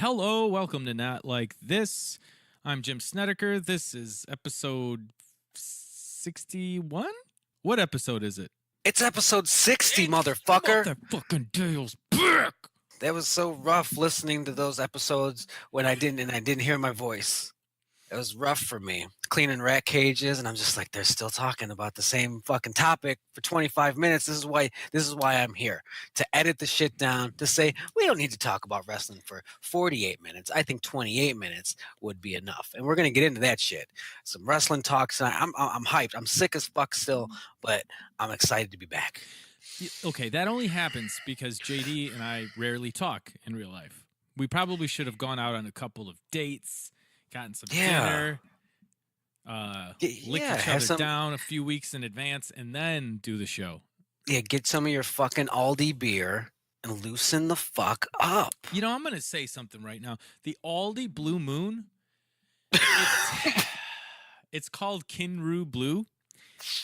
Hello, welcome to Not Like This. I'm Jim Snedeker. This is episode 61? What episode is it? It's episode 60, motherfucker. Motherfucking Dale's back. That was so rough listening to those episodes when I didn't hear my voice. It was rough for me. Cleaning rat cages, and I'm just like, they're still talking about the same fucking topic for 25 minutes. This is why I'm here. To edit the shit down, to say we don't need to talk about wrestling for 48 minutes. I think 28 minutes would be enough. And we're gonna get into that shit. Some wrestling talks. I'm hyped. I'm sick as fuck still, but I'm excited to be back. Okay, that only happens because JD and I rarely talk in real life. We probably should have gone out on a couple of dates, gotten some dinner, lick each other down a few weeks in advance, and then do the show. Yeah, get some of your fucking Aldi beer and loosen the fuck up. You know, I'm going to say something right now. The Aldi Blue Moon, it's called Kangaroo Blue.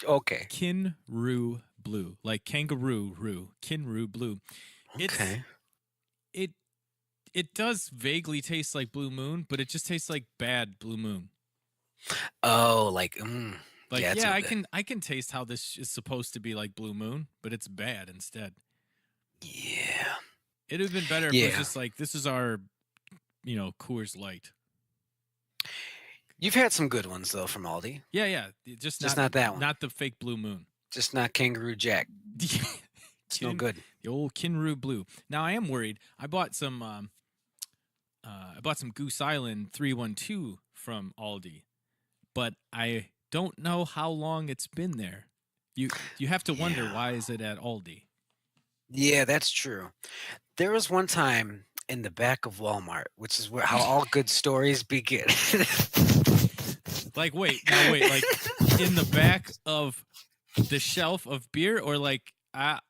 Okay. Kangaroo Blue, like kangaroo, Kangaroo Blue. Okay. It does vaguely taste like Blue Moon, but it just tastes like bad Blue Moon. Oh, I can taste how this is supposed to be like Blue Moon, but it's bad instead. Yeah. It'd have been better if it was just like, this is our, Coors Light. You've had some good ones though from Aldi. Yeah. Just not that one. Not the fake Blue Moon. Just not Kangaroo Jack. It's no good. The old Kangaroo Blue. Now I am worried. I bought some Goose Island 312 from Aldi, but I don't know how long it's been there. You have to wonder, why is it at Aldi? Yeah, that's true. There was one time in the back of Walmart, which is how all good stories begin. Like in the back of the shelf of beer, or let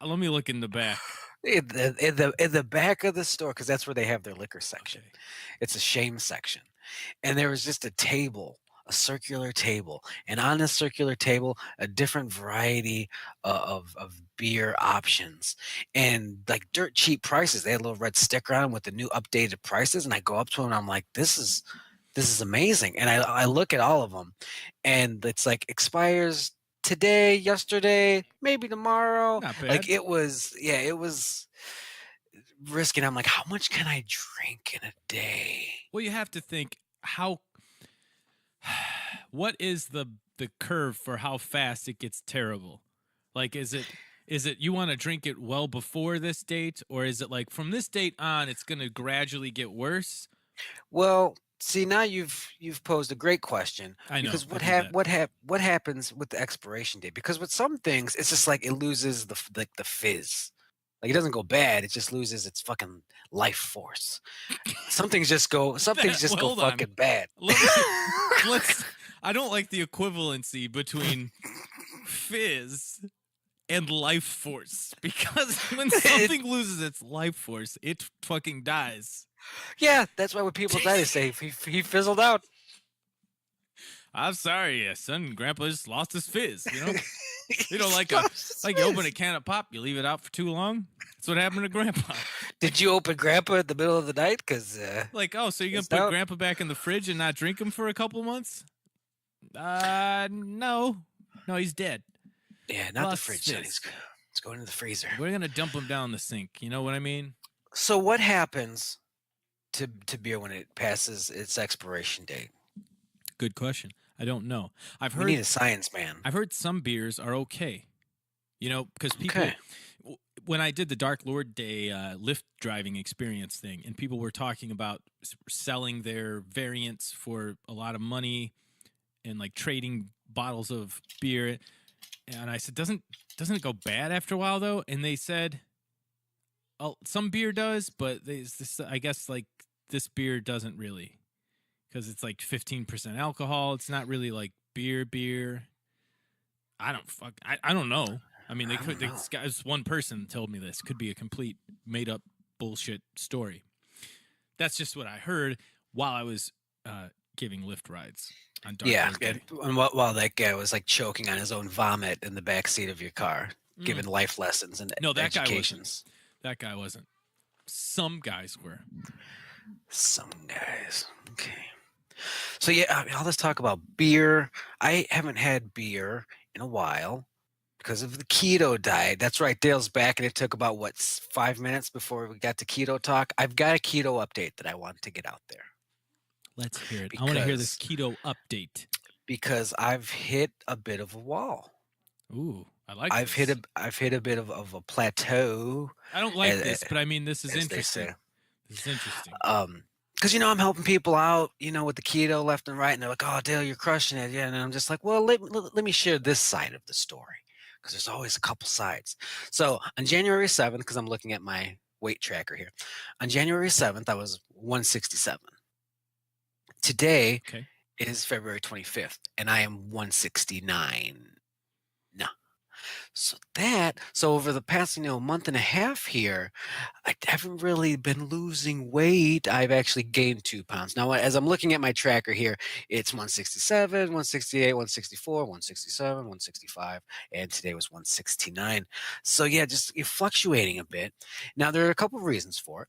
me look in the back. In the back of the store, because that's where they have their liquor section. Okay. It's a shame section. And there was just a circular table. And on this circular table, a different variety of beer options. And like dirt cheap prices. They had a little red sticker on with the new updated prices. And I go up to them and I'm like, this is amazing. And I look at all of them. And it's like expires today, yesterday, maybe tomorrow. Not bad. Like it was risky. I'm like, how much can I drink in a day? Well, you have to think what is the curve for how fast it gets terrible? Like, is it you want to drink it well before this date, or is it like from this date on it's going to gradually get worse? Well, see, now you've posed a great question. I know. Because what happens with the expiration date? Because with some things, it's just like it loses the fizz. Like it doesn't go bad; it just loses its fucking life force. Some things just go fucking bad. I don't like the equivalency between fizz and life force, because when something loses its life force, it fucking dies. Yeah, that's why when people die, they say he fizzled out. I'm sorry, son. Grandpa just lost his fizz. You know, like you open a can of pop, you leave it out for too long. That's what happened to Grandpa. Did you open Grandpa in the middle of the night? Because so you're gonna put Grandpa back in the fridge and not drink him for a couple months? No, he's dead. Yeah, not the fridge. Son. It's going in the freezer. We're gonna dump him down the sink. You know what I mean? So what happens to beer when it passes its expiration date? Good question. I don't know. We need a science man. I've heard some beers are okay. Because people, when I did the Dark Lord Day Lyft driving experience thing, and people were talking about selling their variants for a lot of money and like trading bottles of beer, and I said, doesn't it go bad after a while though? And they said, oh, some beer does, but I guess like this beer doesn't really. Because it's like 15% alcohol. It's not really like beer. I don't know. I mean, this one person told me this. Could be a complete made up bullshit story. That's just what I heard while I was giving Lyft rides on Dark Lord Day. And while that guy was like choking on his own vomit in the backseat of your car, giving life lessons and educations. That guy wasn't. Some guys were. Some guys. Okay. So yeah, all this talk about beer. I haven't had beer in a while because of the keto diet. That's right, Dale's back, and it took about 5 minutes before we got to keto talk. I've got a keto update that I want to get out there Let's hear it. I want to hear this because keto update. I've hit a bit of a wall. Ooh, I like this. I've hit a bit of a plateau. I don't like this, but I mean, this is interesting. They say. This is interesting. Because I'm helping people out, with the keto left and right, and they're like, "Oh, Dale, you're crushing it," yeah. And I'm just like, "Well, let me share this side of the story, because there's always a couple sides." So on January 7th, because I'm looking at my weight tracker here, on January 7th, I was 167. Today Okay. is February 25th, and I am 169. So over the past, month and a half here, I haven't really been losing weight. I've actually gained 2 pounds. Now, as I'm looking at my tracker here, it's 167, 168, 164, 167, 165, and today was 169. So yeah, just fluctuating a bit. Now, there are a couple of reasons for it.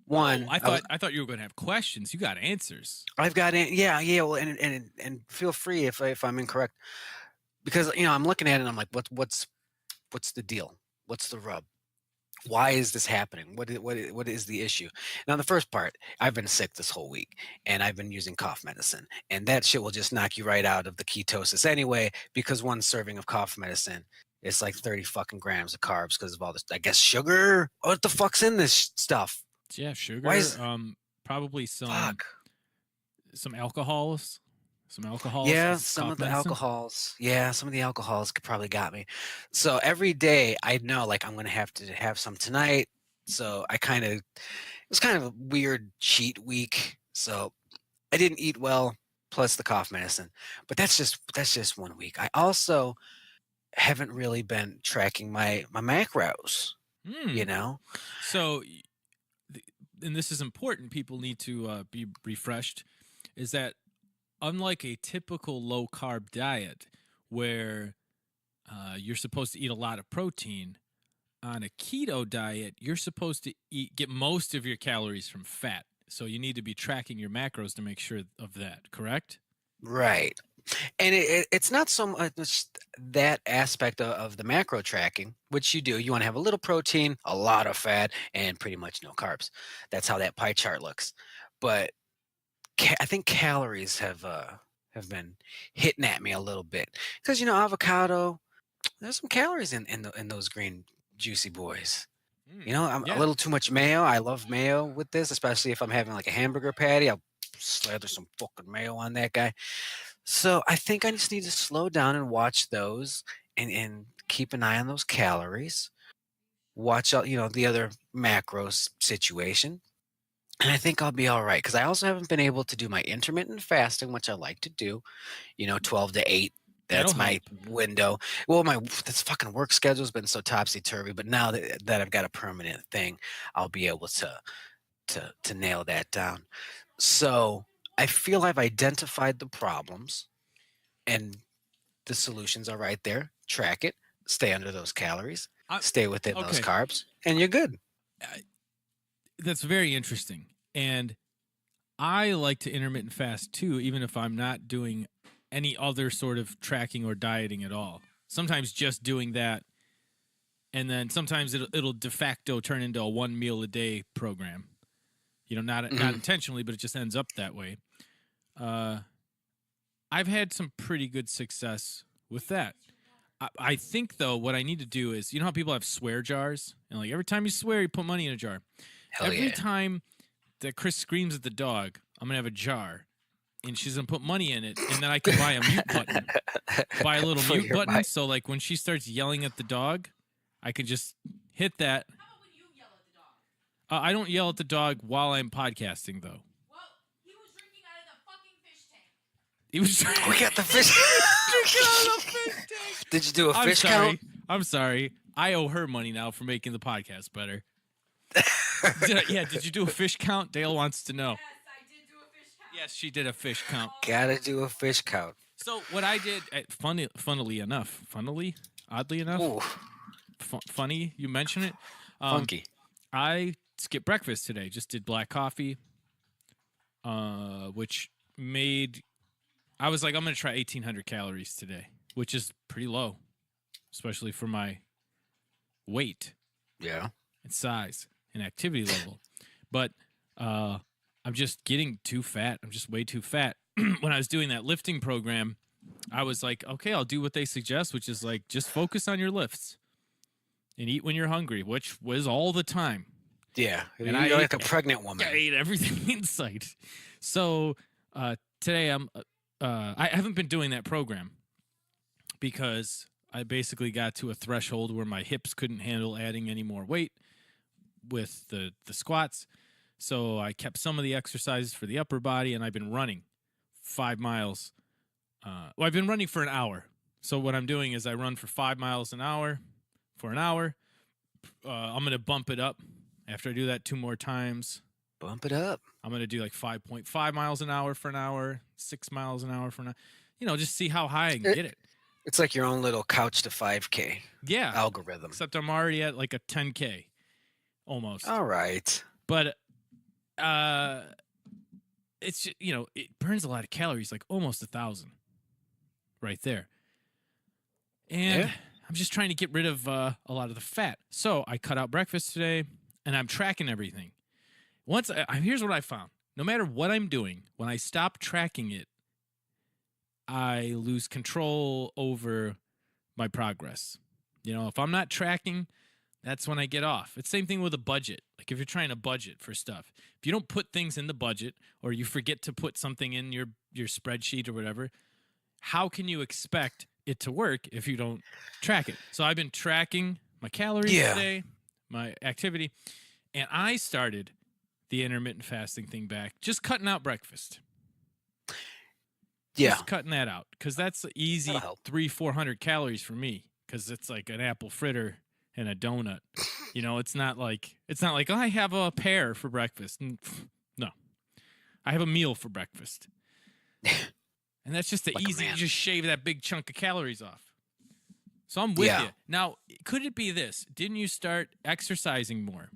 One, I thought you were going to have questions. You got answers. I've got it. Yeah. Well, and feel free if I'm incorrect, because I'm looking at it and I'm like, what's the deal? What's the rub? Why is this happening? What is the issue? Now, the first part, I've been sick this whole week, and I've been using cough medicine, and that shit will just knock you right out of the ketosis anyway, because one serving of cough medicine is like 30 fucking grams of carbs because of all this, I guess, sugar. What the fuck's in this stuff? Yeah, sugar. Why is probably some alcohols. Yeah, Some of the alcohols. Yeah, some of the alcohols probably got me. So every day I know, like, I'm going to have some tonight. So it was kind of a weird cheat week. So I didn't eat well, plus the cough medicine. But that's just 1 week. I also haven't really been tracking my macros, So, and this is important, people need to be refreshed, is that unlike a typical low carb diet where you're supposed to eat a lot of protein, on a keto diet, you're supposed to get most of your calories from fat. So you need to be tracking your macros to make sure of that, correct? Right. And it's not so much that aspect of the macro tracking, which you do. You want to have a little protein, a lot of fat, and pretty much no carbs. That's how that pie chart looks. But I think calories have been hitting at me a little bit, because avocado. There's some calories in those green juicy boys. I'm a little too much mayo. I love mayo with this, especially if I'm having like a hamburger patty. I'll slather some fucking mayo on that guy. So I think I just need to slow down and watch those, and keep an eye on those calories. Watch out, the other macros situation. And I think I'll be all right, because I also haven't been able to do my intermittent fasting, which I like to do, 12 to 8. That's my window. Well, this fucking work schedule has been so topsy-turvy, but now that I've got a permanent thing, I'll be able to nail that down. So I feel I've identified the problems, and the solutions are right there. Track it, stay under those calories, stay within those carbs, and you're good. That's very interesting. And I like to intermittent fast too, even if I'm not doing any other sort of tracking or dieting at all. Sometimes just doing that, and then sometimes it'll de facto turn into a 1 meal a day program. Not intentionally, but it just ends up that way. I've had some pretty good success with that. I think, though, what I need to do is, how people have swear jars? And like every time you swear, you put money in a jar. Every time that Chris screams at the dog, I'm going to have a jar. And she's going to put money in it. And then I can buy a mute button. Buy a little mute button. So, like, when she starts yelling at the dog, I can just hit that. How about when you yell at the dog? I don't yell at the dog while I'm podcasting, though. Well, he was drinking out of the fucking fish tank. We got the fish. Drinking out of the fish tank. Did you do a fish count? I'm sorry. I owe her money now for making the podcast better. Did you do a fish count? Dale wants to know. Yes, I did do a fish count. Yes, she did a fish count. Gotta do a fish count. So what I did, oddly enough, funny, you mention it. Funky. I skip breakfast today. Just did black coffee, which made I was like, I'm gonna try 1,800 calories today, which is pretty low, especially for my weight Yeah. and size and activity level. But I'm just getting too fat. I'm just way too fat. When I was doing that lifting program, I was like, okay, I'll do what they suggest, which is like just focus on your lifts and eat when you're hungry, which was all the time. Yeah. And You're I like ate- a pregnant woman. I ate everything in sight. So today I haven't been doing that program because I basically got to a threshold where my hips couldn't handle adding any more weight with the squats. So I kept some of the exercises for the upper body, and I've been running 5 miles. Well, I've been running for an hour. So what I'm doing is I run for 5 miles an hour for an hour. I'm going to bump it up after I do that 2 more times. Bump it up. I'm going to do like 5.5 miles an hour for an hour, 6 miles an hour for an hour. Just see how high I can get it. It's like your own little couch to 5K Yeah. algorithm. Except I'm already at like a 10K almost. All right. But it's just, it burns a lot of calories, like almost 1,000 right there. And Yeah. I'm just trying to get rid of a lot of the fat. So I cut out breakfast today, and I'm tracking everything. Here's what I found. No matter what I'm doing, when I stop tracking it, I lose control over my progress. If I'm not tracking, that's when I get off. It's the same thing with a budget. Like if you're trying to budget for stuff, if you don't put things in the budget or you forget to put something in your spreadsheet or whatever, how can you expect it to work if you don't track it? So I've been tracking my calories today, my activity, and I started the intermittent fasting thing back, just cutting out breakfast. Yeah. Just cutting that out because that's easy That'll help. 300-400 calories for me because it's like an apple fritter and a donut. It's not like oh, I have a pear for breakfast. No, I have a meal for breakfast, and that's just the Like a easy. You man. just shave that big chunk of calories off. So I'm with Yeah. you. Now, could it be this? Didn't you start exercising more?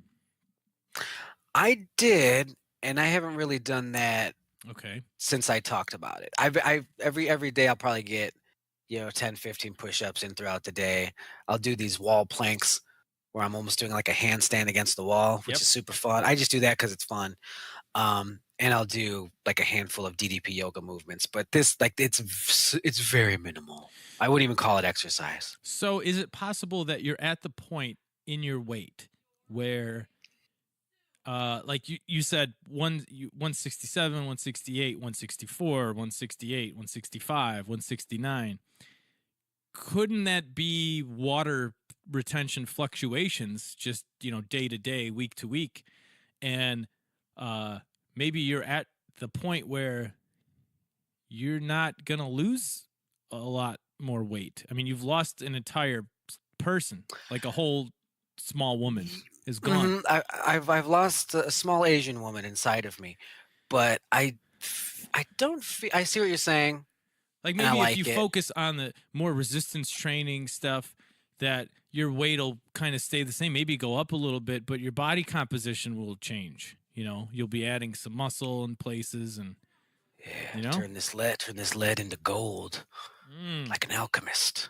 I did, and I haven't really done that Okay. since I talked about it. I every day I'll probably get 10, 15 push-ups in throughout the day. I'll do these wall planks where I'm almost doing like a handstand against the wall, which Yep. is super fun. I just do that because it's fun. And I'll do like a handful of DDP yoga movements, but this it's very minimal. I wouldn't even call it exercise. So is it possible that you're at the point in your weight where like you said 167, 168, 164, 168, 165, 169. Couldn't that be water retention fluctuations just, day to day, week to week? And maybe you're at the point where you're not going to lose a lot more weight. I mean, you've lost an entire person, like a whole small woman is gone. I've lost a small Asian woman inside of me, but I don't feel. I see what you're saying. Like And I maybe if like you it. focus on the more resistance training stuff, that your weight will kind of stay the same, maybe go up a little bit, but your body composition will change. You'll be adding some muscle in places, and Yeah, turn this lead into gold, like an alchemist.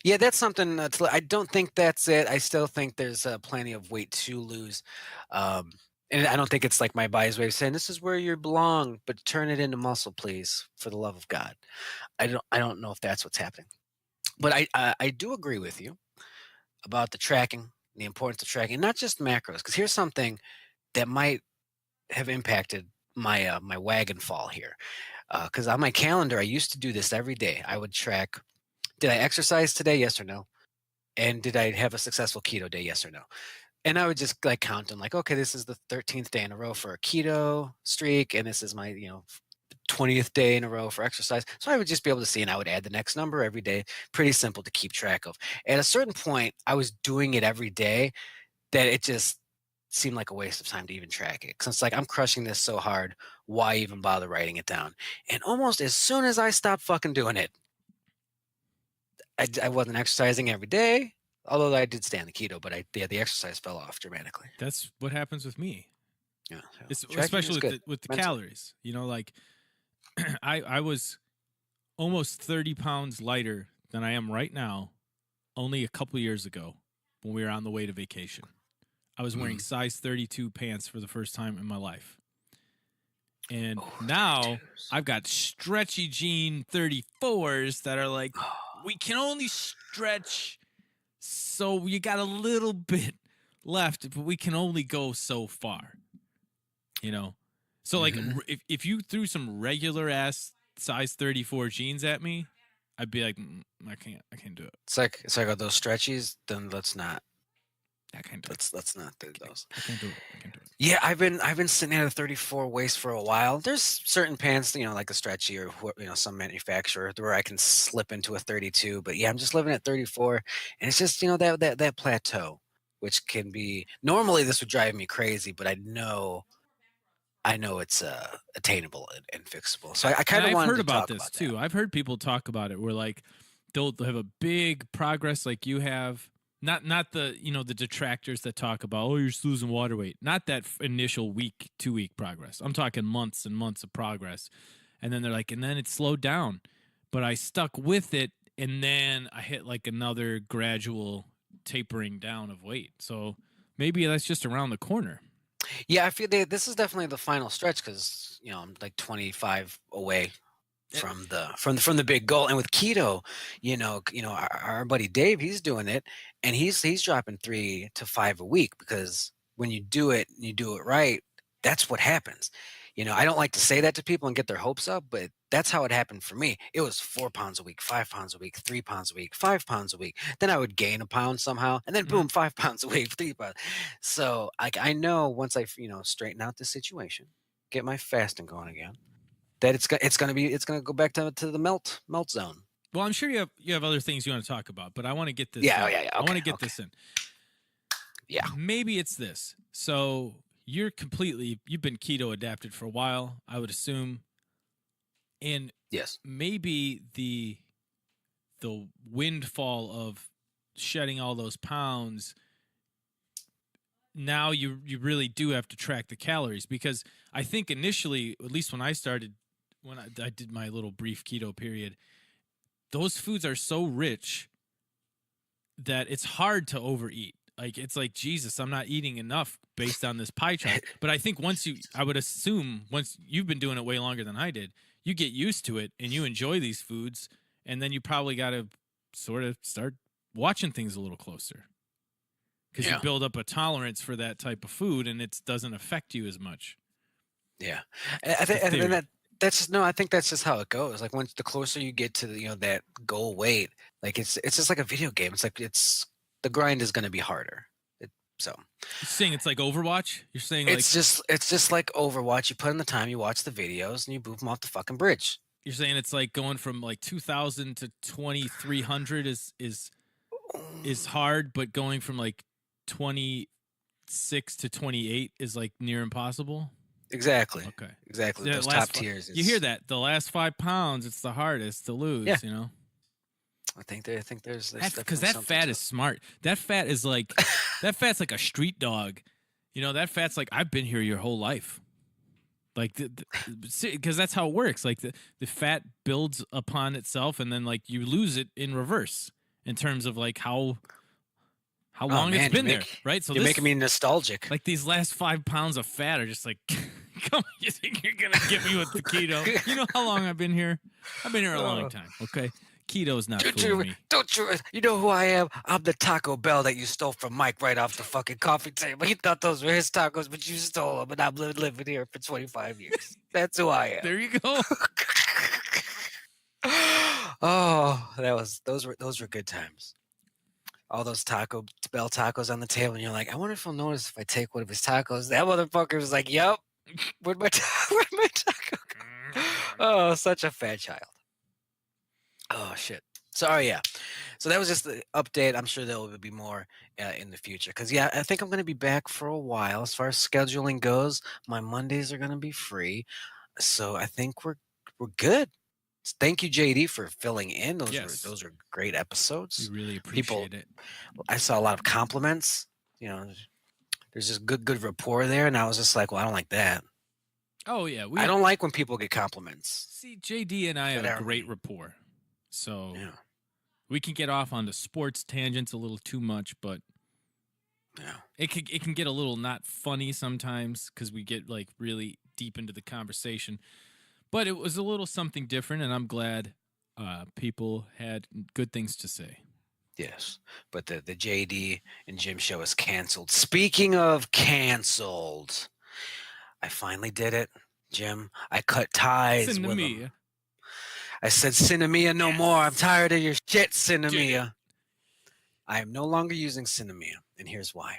Yeah, that's something. I don't think that's it. I still think there's plenty of weight to lose, and I don't think it's like my body's way of saying this is where you belong, but turn it into muscle, please, for the love of God. I don't know if that's what's happening, but I do agree with you about the tracking, the importance of tracking, not just macros. Because here's something that might have impacted my my wagon fall here. Because on my calendar, I used to do this every day. I would track: did I exercise today? Yes or no? And did I have a successful keto day? Yes or no? And I would just like count them, like, okay, this is the 13th day in a row for a keto streak, and this is my 20th day in a row for exercise. So I would just be able to see, and I would add the next number every day. Pretty simple to keep track of. At a certain point, I was doing it every day that it just seemed like a waste of time to even track it. Because it's like, I'm crushing this so hard, why even bother writing it down? And almost as soon as I stopped fucking doing it, I wasn't exercising every day. Although I did stay on the keto, but the exercise fell off dramatically. That's what happens with me. Yeah, It's tracking especially is good with the mentally. calories. You know, like I was almost 30 pounds lighter than I am right now only a couple years ago when we were on the way to vacation. I was wearing size 32 pants for the first time in my life. And now 32s. I've got stretchy jean 34s that are like, we can only stretch, so you got a little bit left, but we can only go so far. You know? So, like, if you threw some regular ass size 34 jeans at me, I'd be like, I can't do it. It's like those stretchies. Then let's not let's not do those. I can't do it. Yeah, I've been sitting at a 34 waist for a while. There's certain pants, like a stretchy or some manufacturer where I can slip into a 32. But yeah, I'm just living at 34, and it's just that plateau, which can be normally this would drive me crazy, but I know it's attainable and fixable. So I kind of I've wanted heard to about talk this about too. that. I've heard people talk about it where like they'll have a big progress like you have. Not the the detractors that talk about, oh, you're just losing water weight. Not that initial week, 2 week progress. I'm talking months and months of progress. And then they're like, and then it slowed down. But I stuck with it, and then I hit like another gradual tapering down of weight. So maybe that's just around the corner. Yeah, I feel this is definitely the final stretch because I'm like 25 away from the big goal. And with keto, our buddy Dave, he's doing it, and he's dropping 3 to 5 a week, because when you do it and you do it right, that's what happens. I don't like to say that to people and get their hopes up, but that's how it happened for me. It was 4 pounds a week, 5 pounds a week, 3 pounds a week, 5 pounds a week. Then I would gain a pound somehow, and then boom, 5 pounds a week, 3 pounds. So I know once I straighten out the situation, get my fasting going again, that it's gonna go back to the melt zone. Well, I'm sure you have other things you want to talk about, but I want to get this. Yeah, in. yeah, yeah. I want Okay, to get okay. this in. Yeah. Maybe it's this. So you've been keto adapted for a while, I would assume, and Yes. maybe the windfall of shedding all those pounds. Now you really do have to track the calories, because I think initially, at least when I started, when I did my little brief keto period, those foods are so rich that it's hard to overeat. Like, it's like, Jesus, I'm not eating enough based on this pie chart. But I think I would assume once you've been doing it way longer than I did, you get used to it and you enjoy these foods. And then you probably got to sort of start watching things a little closer, because you build up a tolerance for that type of food and it doesn't affect you as much. Yeah. I think I think that's just how it goes. Like, once the closer you get to that goal weight, like it's just like a video game. It's like the grind is going to be harder. So you're saying it's like Overwatch? You're saying it's just like Overwatch. You put in the time, you watch the videos, and you boop them off the fucking bridge. You're saying it's like going from like 2,000 to 2,300 is hard, but going from like 26 to 28 is like near impossible? Exactly. Okay. Exactly. Those top tiers. You hear that? The last 5 pounds, it's the hardest to lose. Yeah. I think there's because that fat is smart. That fat is like that fat's like a street dog. That fat's like, I've been here your whole life. Like, because that's how it works. Like the fat builds upon itself, and then like you lose it in reverse in terms of like how long it's been there, right? So you're making me nostalgic. Like, these last 5 pounds of fat are just like, come on, you think you're gonna get me with the keto? You know how long I've been here? I've been here a long time. Okay, keto's not fooling me. Don't you know who I am? I'm the Taco Bell that you stole from Mike right off the fucking coffee table. He thought those were his tacos, but you stole them, and I'm living here for 25 years. That's who I am. There you go. Oh, those were good times. All those Taco Bell tacos on the table, and you're like, I wonder if he'll notice if I take one of his tacos. That motherfucker was like, "Yep, where'd my taco go?" Oh, such a fat child. Oh shit. Sorry, yeah. So that was just the update. I'm sure there will be more in the future, because I think I'm going to be back for a while. As far as scheduling goes, my Mondays are going to be free, so I think we're good. Thank you, JD, for filling in. Yes. Those were great We episodes. really People, appreciate it. I saw a lot of compliments. You know, there's just good rapport there, and I was just like, well, I don't like that. Oh yeah, I don't like when people get compliments. see JD and I have That a are great mean. rapport. So Yeah, we can get off onto sports tangents a little too much, but yeah. it can get a little not funny sometimes because we get like really deep into the conversation. But it was a little something different, and I'm glad people had good things to say. Yes, but the JD and Jim show is canceled. Speaking of canceled, I finally did it, Jim. I cut ties Listen to with me. them. I said, Cinemia no more. I'm tired of your shit, Did it. Cinemia. I am no longer using Cinemia, and here's why.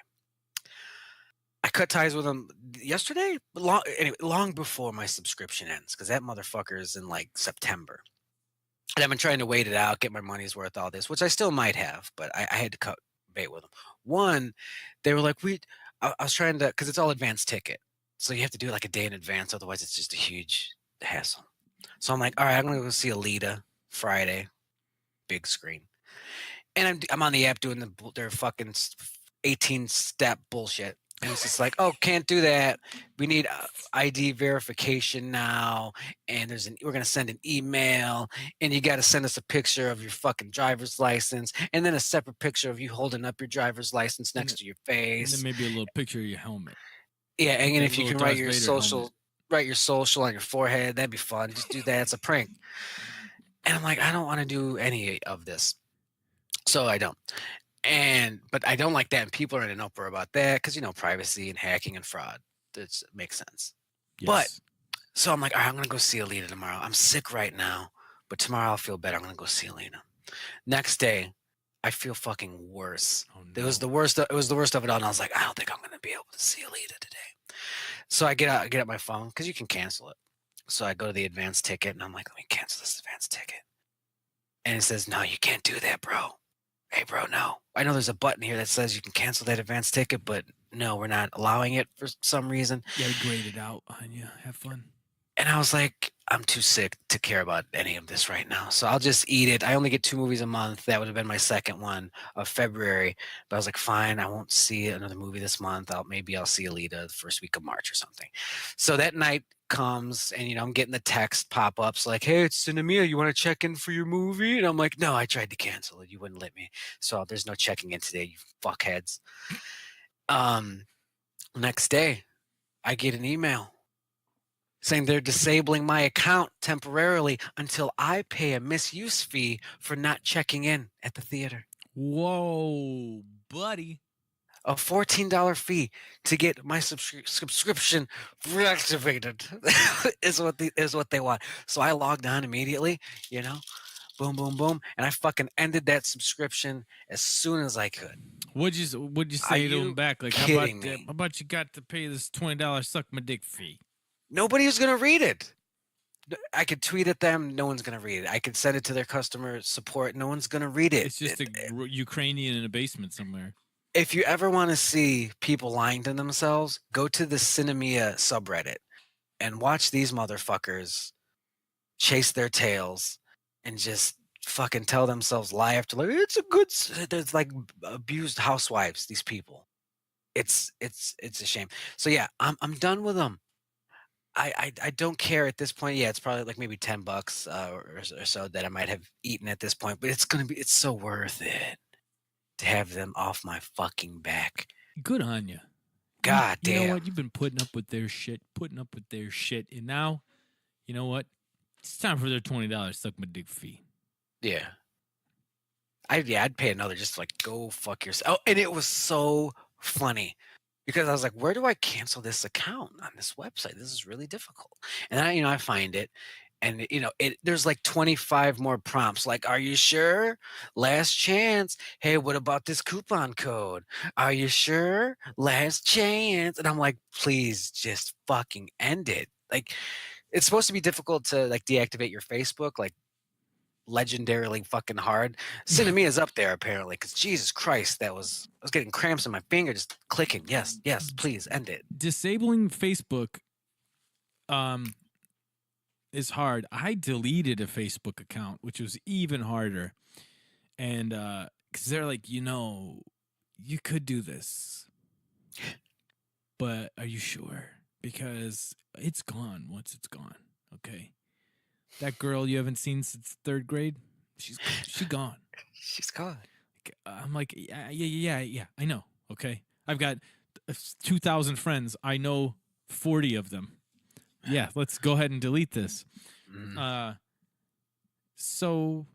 I cut ties with them yesterday, long before my subscription ends, because that motherfucker is in like September. And I've been trying to wait it out, get my money's worth, all this, which I still might have, but I had to cut bait with them. One, they were like, I was trying to, because it's all advanced ticket. So you have to do it like a day in advance. Otherwise, it's just a huge hassle. So I'm like, all right, I'm going to go see Alita Friday, big screen. And I'm on the app doing their fucking 18-step bullshit. And it's just like, oh, can't do that. We need ID verification now. And we're going to send an email. And you got to send us a picture of your fucking driver's license. And then a separate picture of you holding up your driver's license next to your And face. then maybe a little picture of your helmet. Yeah, and That if you little can Darth Vader helmet. write your social on your forehead, that'd be fun. Just do that. It's a prank. And I'm like, I don't want to do any of this. So I don't. But I don't like that, and people are in an uproar about that because privacy and hacking and fraud. That makes sense. Yes. But so I'm like, all right, I'm gonna go see Alita tomorrow. I'm sick right now, but tomorrow I'll feel better. I'm gonna go see Alita. Next day, I feel fucking worse. Oh, It was no. the worst. It was the worst of it all. And I was like, I don't think I'm gonna be able to see Alita today. So I get out my phone because you can cancel it. So I go to the advanced ticket and I'm like, let me cancel this advanced ticket. And it says, no, you can't do that, bro. Hey, bro, no. I know there's a button here that says you can cancel that advance ticket, but no, we're not allowing it for some reason. You gotta grade it out, Anya. Have fun. And I was like, I'm too sick to care about any of this right now. So I'll just eat it. I only get 2 movies a month. That would have been my second one of February. But I was like, fine, I won't see another movie this month. Maybe I'll see Alita the first week of March or something. So that night comes and I'm getting the text pop-ups like, hey, it's Cinemia, you want to check in for your movie? And I'm like, no, I tried to cancel it, you wouldn't let me, so there's no checking in today, you fuckheads. Next day I get an email saying they're disabling my account temporarily until I pay a misuse fee for not checking in at the theater. Whoa, buddy. A $14 fee to get my subscription reactivated is what they want. So I logged on immediately, boom, boom, boom, and I fucking ended that subscription as soon as I could. What'd you say to him back? Like, how me? about you got to pay this $20 suck my dick fee? Nobody's gonna read it. I could tweet at them. No one's gonna read it. I could send it to their customer support. No one's gonna read it. It's just a Ukrainian in a basement somewhere. If you ever want to see people lying to themselves, go to the Cinemia subreddit and watch these motherfuckers chase their tails and just fucking tell themselves lie after lie. It's a good. There's like abused housewives. These people. It's a shame. So yeah, I'm done with them. I don't care at this point. Yeah, it's probably like maybe $10 or so that I might have eaten at this point, but it's so worth it to have them off my fucking back. Good on you. God damn. You know what? You've been putting up with their shit, and now, you know what? It's time for their $20 suck my dick fee. Yeah. I'd pay another just like go fuck yourself. Oh, and it was so funny because I was like, where do I cancel this account on this website? This is really difficult. And I find it, and there's like 25 more prompts. Like, are you sure? Last chance. Hey, what about this coupon code? Are you sure? Last chance. And I'm like, please just fucking end it. Like, it's supposed to be difficult to like deactivate your Facebook, like legendarily fucking hard. Cinemia is up there apparently, because Jesus Christ, I was getting cramps in my finger just clicking. Yes, please end it. Disabling Facebook is hard. I deleted a Facebook account, which was even harder. And because they're like, you could do this, but are you sure? Because it's gone once it's gone. Okay. That girl you haven't seen since 3rd grade, she gone. She's gone. I'm like, yeah. I know. Okay. I've got 2,000 friends. I know 40 of them. Yeah, let's go ahead and delete this. So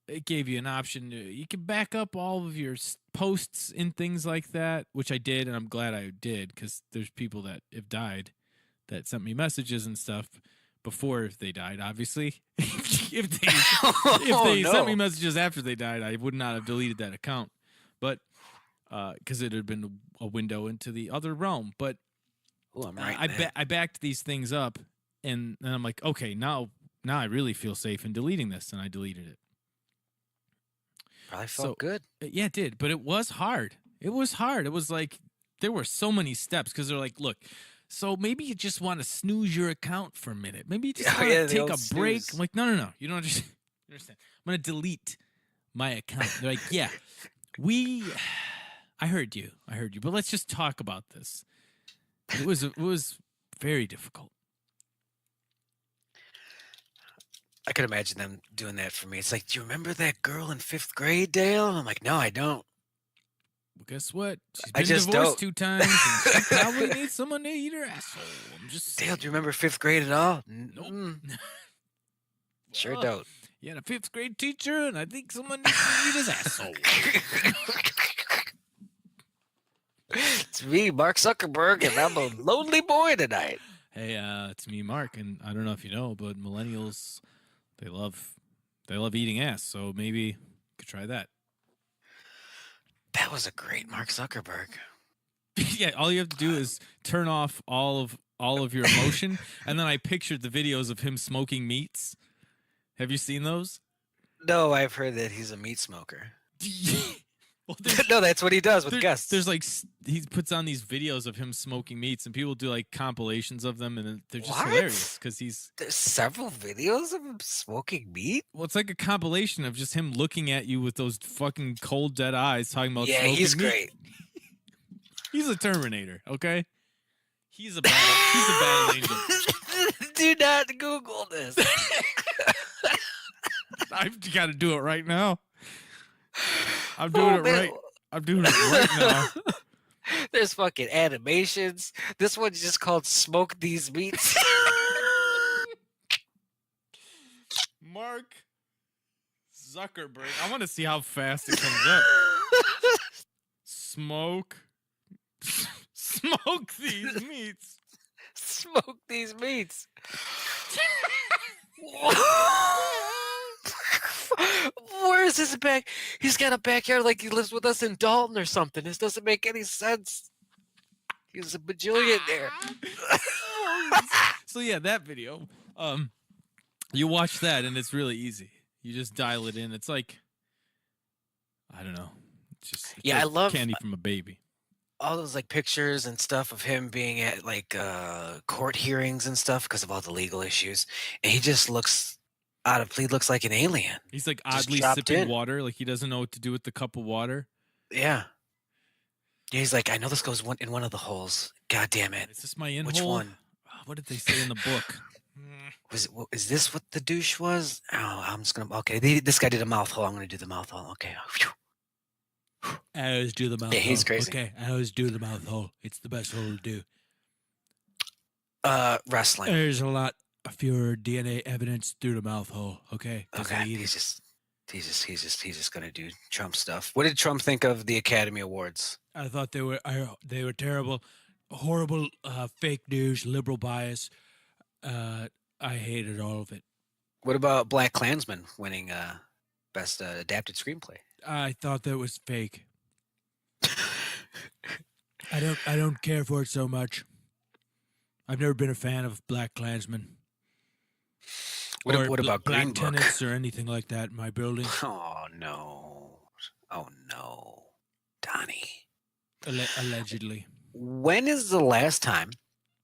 it gave you an option. You can back up all of your posts and things like that, which I did, and I'm glad I did because there's people that have died that sent me messages and stuff before they died. Obviously, if they sent me messages after they died, I would not have deleted that account. But because it had been a window into the other realm. But I backed these things up, and I'm like, okay, now I really feel safe in deleting this, and I deleted it. Probably felt good. Yeah, it did, but it was hard. It was hard. It was like there were so many steps because they're like, look, so maybe you just want to snooze your account for a minute. Maybe you just want to take a break. I'm like, no. You don't understand. I'm going to delete my account. They're like, yeah, I heard you, but let's just talk about this. It was very difficult. I could imagine them doing that for me. It's like, do you remember that girl in 5th grade, Dale? And I'm like, no, I don't. Well, guess what? She's been divorced 2 times, and she probably needs someone to eat her asshole. I'm just Dale, do you remember 5th grade at all? Nope. Sure don't. You had a 5th grade teacher, and I think someone needs to eat his asshole. It's me, Mark Zuckerberg, and I'm a lonely boy tonight. Hey, it's me, Mark, and I don't know if you know, but millennials, they love eating ass, so maybe you could try that. That was a great Mark Zuckerberg. Yeah, all you have to do is turn off all of your emotion, and then I pictured the videos of him smoking meats. Have you seen those? No, I've heard that he's a meat smoker. Well, no, that's what he does with guests. There's like he puts on these videos of him smoking meats, and people do like compilations of them, and they're just hilarious because there's several videos of him smoking meat. Well, it's like a compilation of just him looking at you with those fucking cold dead eyes, talking about smoking he's meat. Great. He's a Terminator, okay? He's a battle angel. Do not Google this. I've got to do it right now. I'm doing it right. I'm doing it right now. There's fucking animations. This one's just called "Smoke These Meats." Mark Zuckerberg. I want to see how fast it comes up. Smoke these meats. Smoke these meats. Where is his back? He's got a backyard like he lives with us in Dalton or something. This doesn't make any sense. He's a bajillionaire. So yeah, that video. You watch that and it's really easy. You just dial it in. It's like, I don't know. It's like I love candy from a baby. All those like pictures and stuff of him being at like court hearings and stuff because of all the legal issues, and he just looks he looks like an alien. He's like oddly sipping water, like he doesn't know what to do with the cup of water. Yeah. He's like, I know this goes in one of the holes. God damn it! Is this my in-hole? Which one? What did they say in the book? Is this what the douche was? Oh, I'm just gonna. Okay, this guy did a mouth hole. I'm gonna do the mouth hole. Okay. I always do the mouth hole. Yeah, he's crazy. Okay, I always do the mouth hole. It's the best hole to do. Wrestling. There's a lot fewer DNA evidence through the mouth hole. Okay. Okay. He's just gonna do Trump stuff. What did Trump think of the Academy Awards? I thought they were terrible, horrible, fake news, liberal bias. I hated all of it. What about Black Klansman winning best adapted screenplay? I thought that was fake. I don't care for it so much. I've never been a fan of Black Klansman. What about Black Green Book? tenants or anything like that in my building? Oh no, Donnie. Allegedly. When is the last time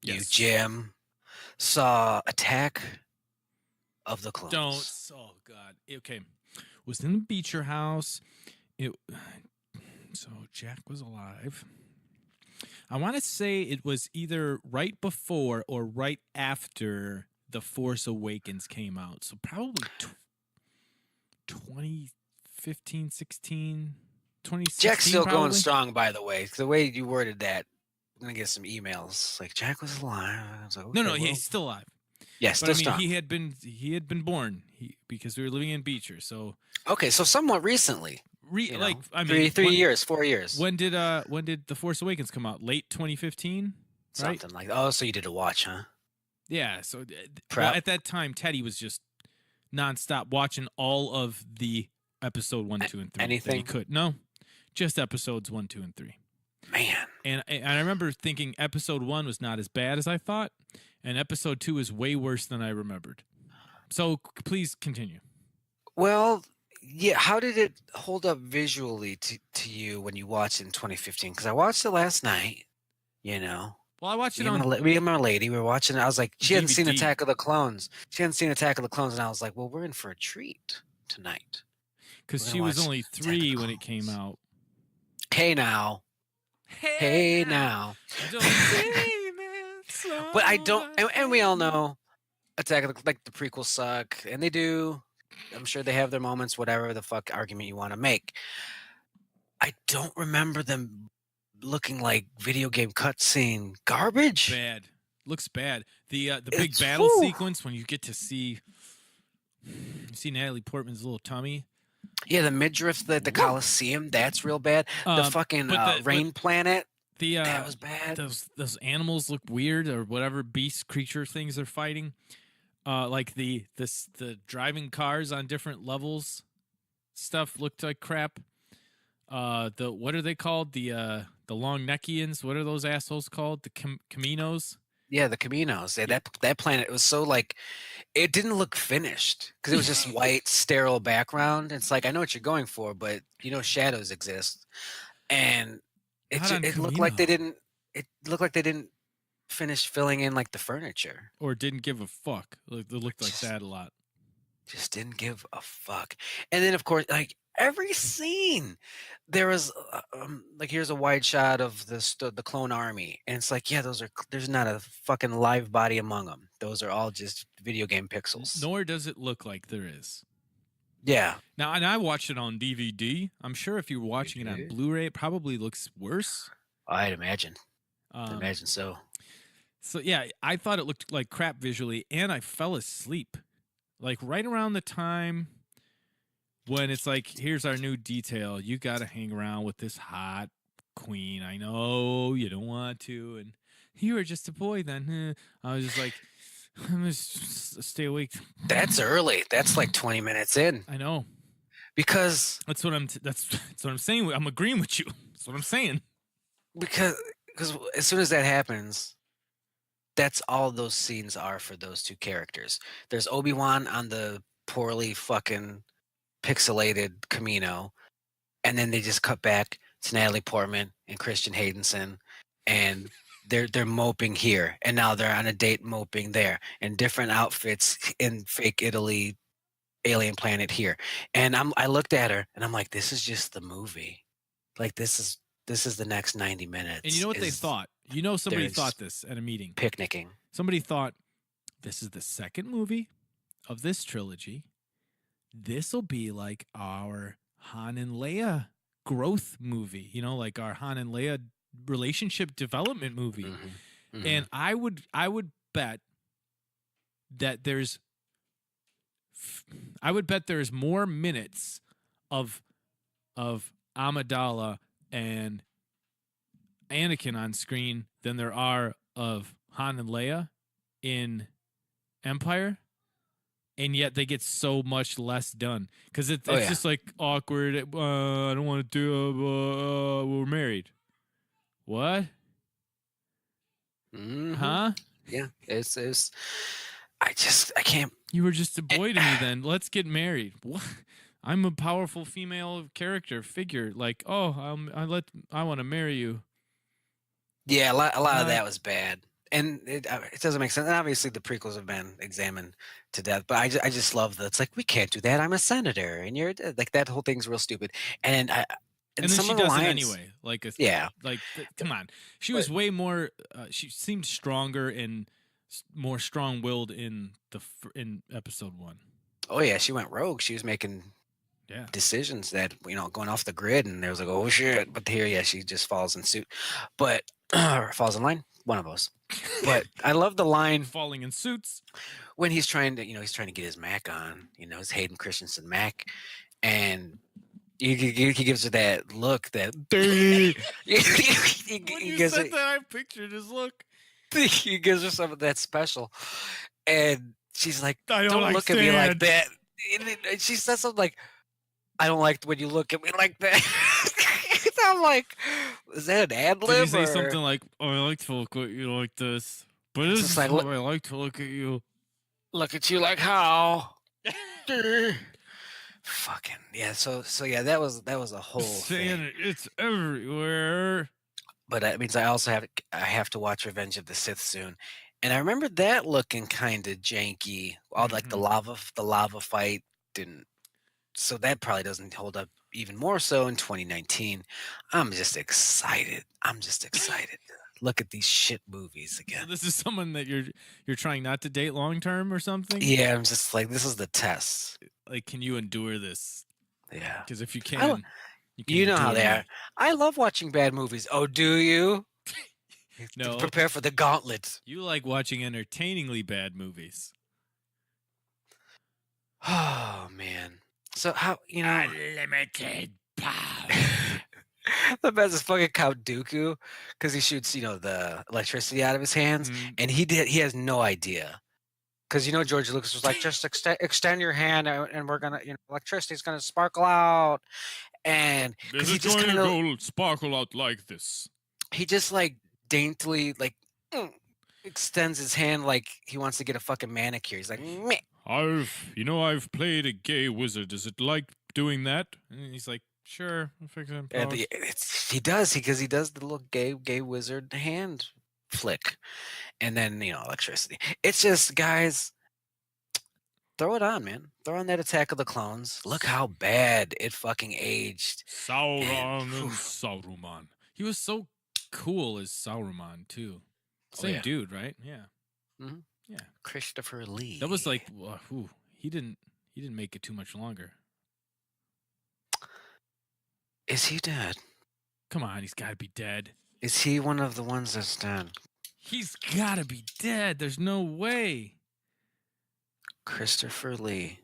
you, Yes. Jim, saw Attack of the Clones. Don't. Oh God. Okay. Was in the Beecher house. It. So Jack was alive. I want to say it was either right before or right after The Force Awakens came out. So probably 2015, 16, 2016. Jack's still probably. going strong, by the way. The way you worded that, I'm gonna get some emails. Like Jack was alive. I was like, okay, No, well, he's still alive. yeah, But still I mean, strong. he had been born because we were living in Beecher. So Okay, so somewhat recently. You know, like I mean, 4 years. When did The Force Awakens come out? Late 2015, right? Something like. Oh, so you did a watch, huh? Yeah. So Prep. at that time, Teddy was just nonstop watching all of the episode 1, 2, and 3. That Anything? he could. No, just episodes 1, 2, and 3. Man. And I remember thinking episode 1 was not as bad as I thought, and episode 2 is way worse than I remembered. So please continue. Well, yeah. How did it hold up visually to you when you watched it in 2015? Because I watched it last night. You know, Well, I watched it me and on. my lady, we were watching it. I was like, she hadn't seen DVD. Attack of the Clones. She hadn't seen Attack of the Clones, and I was like, well, we're in for a treat tonight. Because We're she gonna was watch only Attack of 3 the when it came Clones. out. Hey now. Hey now. But I don't, and we all know Attack of the, like the prequels suck, and they do. I'm sure they have their moments, whatever the fuck argument you want to make. I don't remember them looking like video game cutscene garbage. Bad. Looks bad. The big It's- battle whew. sequence when you get to see Natalie Portman's little tummy. Yeah, the midriff, the Coliseum, that's real bad. The fucking rain planet, that was bad. Those animals look weird, or whatever beast creature things they're fighting. Like the driving cars on different levels stuff looked like crap. The what are they called? The long neckians. What are those assholes called? The Caminos. Yeah, the Caminos. Yeah, that planet was so like, it didn't look finished because it was just white, sterile background. It's like, I know what you're going for, but you know shadows exist, and it looked like they didn't. It looked like they didn't finish filling in like the furniture. Or didn't give a fuck. It looked like that a lot. Just didn't give a fuck. And then of course, like every scene, there was like, here's a wide shot of the clone army, and it's like, yeah, there's not a fucking live body among them. Those are all just video game pixels. Nor does it look like there is. Yeah. Now, and I watched it on DVD. I'm sure if you're watching it on Blu-ray, it probably looks worse. I'd imagine. I'd imagine so. So yeah, I thought it looked like crap visually, and I fell asleep. Like right around the time when it's like, here's our new detail. You got to hang around with this hot queen. I know you don't want to, and you were just a boy then. I was just like, I'm just stay awake. That's early. That's like 20 minutes in. I know. Because that's what I'm saying. I'm agreeing with you. That's what I'm saying. Because as soon as that happens, that's all those scenes are for those two characters. There's Obi-Wan on the poorly fucking pixelated Camino, and then they just cut back to Natalie Portman and Christian Haydenson, and they're moping here, and now they're on a date moping there, and different outfits in fake Italy, alien planet here. And I looked at her and I'm like, this is just the movie. Like this is the next 90 minutes. And you know what they thought? You know, somebody thought this at a meeting. Picnicking. Somebody thought, this is the second movie of this trilogy. This will be like our Han and Leia growth movie. You know, like our Han and Leia relationship development movie. Mm-hmm. Mm-hmm. And I would bet that there's more minutes of Amidala and Anakin on screen than there are of Han and Leia in Empire, and yet they get so much less done because it's just like awkward. I don't want to do. We're married. What? Mm-hmm. Huh? Yeah, it's. I can't. You were just a boy to me then. Let's get married. What? I'm a powerful female figure. Like, oh, I want to marry you. Yeah, a lot of that was bad. and it doesn't make sense. And obviously, the prequels have been examined to death, but I just love that it's like we can't do that. I'm a senator, and you're like that whole thing's real stupid. And And then some she of the does it lines, anyway. yeah, Come on. She but was way more. She seemed stronger and more strong-willed in in episode 1. oh yeah, she went rogue. She was making Yeah. decisions that going off the grid, and there was like, oh shit. But here, yeah, she just falls in suit, but or falls in line. One of those. But I love the line Falling in suits. when he's trying to, he's trying to get his Mac on, his Hayden Christensen Mac, and he gives her that look that When he you gives said her, that, I pictured his look. he gives her some of that special, and she's like, I "Don't look at me like understand." that." And she says something like, "I don't like when you look at me like that." I'm like, "Is that an ad Did he lib?" say something like, "Oh, I like to look at you like this, but this It's is like, how I like to look at you." Look at you like how? Fucking yeah. So yeah, that was a whole Saying thing. it's everywhere. But that means I also have to watch Revenge of the Sith soon, and I remember that looking kind of janky. All like the lava fight didn't. So that probably doesn't hold up even more so in 2019. I'm just excited. To look at these shit movies So again. this is someone that you're trying not to date long term or something. Yeah, I'm just like, this is the test. Like, can you endure this? Yeah. Because if you I- can, you can You know how endure they me. are. I love watching bad movies. Oh, do you? No. Prepare for the gauntlet. You like watching entertainingly bad movies. Oh man. So how Unlimited power. the best is fucking Count Dooku because he shoots the electricity out of his hands, and he has no idea because George Lucas was like, just extend your hand and we're gonna electricity's gonna sparkle out, and because he just kind of sparkle out like this. he just like daintily extends his hand like he wants to get a fucking manicure. He's like, meh. I've played a gay wizard. Is it like doing that? And he's like, sure, I'll fix it. And he does because he does the little gay wizard hand flick, and then electricity. It's just, guys, throw it on, man. Throw on that Attack of the Clones. Look how bad it fucking aged. Sauron and Saruman. He was so cool as Saruman too. Same yeah. dude, right? Yeah. Mhm. Yeah. Christopher Lee. That was like, he didn't make it too much longer. Is he dead? Come on, he's got to be dead. Is he one of the ones that's dead? He's got to be dead. There's no way. Christopher Lee